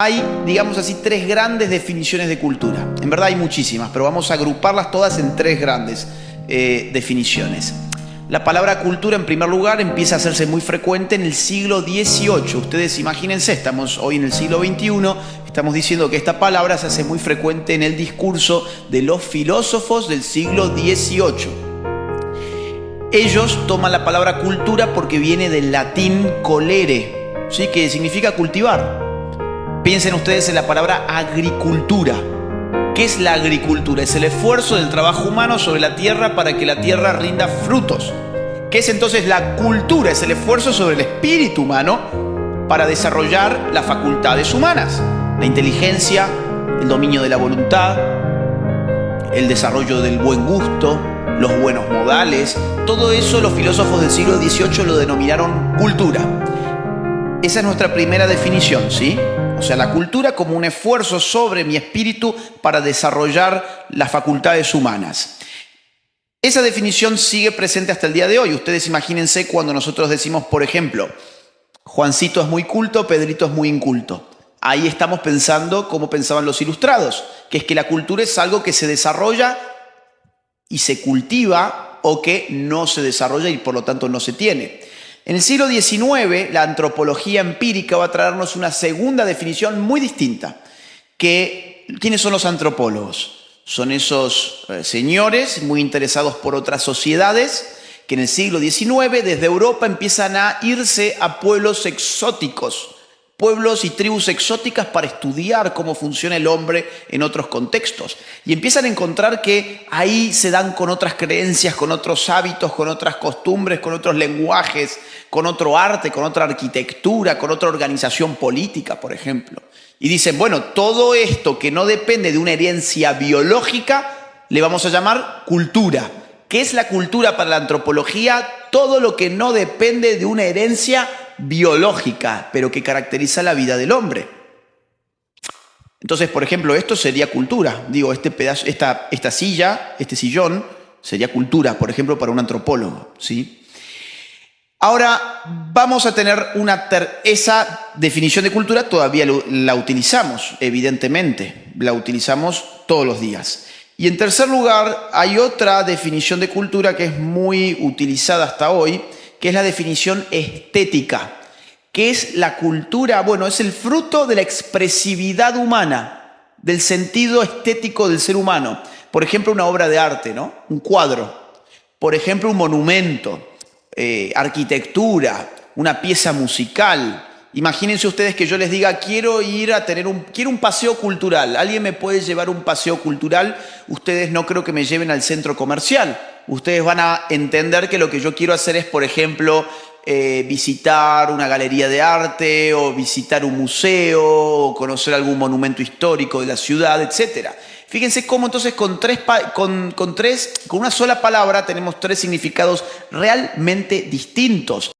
Hay, digamos así, tres grandes definiciones de cultura. En verdad hay muchísimas, pero vamos a agruparlas todas en tres grandes definiciones. La palabra cultura, en primer lugar, empieza a hacerse muy frecuente en el siglo XVIII. Ustedes imagínense, estamos hoy en el siglo XXI, estamos diciendo que esta palabra se hace muy frecuente en el discurso de los filósofos del siglo XVIII. Ellos toman la palabra cultura porque viene del latín colere, ¿sí? Que significa cultivar. Piensen ustedes en la palabra agricultura. ¿Qué es la agricultura? Es el esfuerzo del trabajo humano sobre la tierra para que la tierra rinda frutos. ¿Qué es entonces la cultura? Es el esfuerzo sobre el espíritu humano para desarrollar las facultades humanas. La inteligencia, el dominio de la voluntad, el desarrollo del buen gusto, los buenos modales. Todo eso los filósofos del siglo XVIII lo denominaron cultura. Esa es nuestra primera definición, ¿sí? O sea, la cultura como un esfuerzo sobre mi espíritu para desarrollar las facultades humanas. Esa definición sigue presente hasta el día de hoy. Ustedes imagínense cuando nosotros decimos, por ejemplo, Juancito es muy culto, Pedrito es muy inculto. Ahí estamos pensando como pensaban los ilustrados, que es que la cultura es algo que se desarrolla y se cultiva o que no se desarrolla y por lo tanto no se tiene. En el siglo XIX, la antropología empírica va a traernos una segunda definición muy distinta. ¿Quiénes son los antropólogos? Son esos señores muy interesados por otras sociedades que en el siglo XIX desde Europa empiezan a irse a pueblos exóticos, pueblos y tribus exóticas para estudiar cómo funciona el hombre en otros contextos. Y empiezan a encontrar que ahí se dan con otras creencias, con otros hábitos, con otras costumbres, con otros lenguajes, con otro arte, con otra arquitectura, con otra organización política, por ejemplo. Y dicen, bueno, todo esto que no depende de una herencia biológica, le vamos a llamar cultura. ¿Qué es la cultura para la antropología? Todo lo que no depende de una herencia biológica, pero que caracteriza la vida del hombre. Entonces, por ejemplo, esto sería cultura. Digo, este pedazo, esta silla, este sillón, sería cultura, por ejemplo, para un antropólogo, ¿sí? Ahora vamos a tener esa definición de cultura, todavía la utilizamos, evidentemente, la utilizamos todos los días. Y en tercer lugar, hay otra definición de cultura que es muy utilizada hasta hoy, que es la definición estética. ¿Qué es la cultura? Bueno, es el fruto de la expresividad humana, del sentido estético del ser humano. Por ejemplo, una obra de arte, ¿no? Un cuadro. Por ejemplo, un monumento. Arquitectura, una pieza musical. Imagínense ustedes que yo les diga, quiero un paseo cultural. ¿Alguien me puede llevar un paseo cultural? Ustedes no creo que me lleven al centro comercial. Ustedes van a entender que lo que yo quiero hacer es, por ejemplo, visitar una galería de arte o visitar un museo o conocer algún monumento histórico de la ciudad, etc. Fíjense cómo entonces con una sola palabra tenemos tres significados realmente distintos.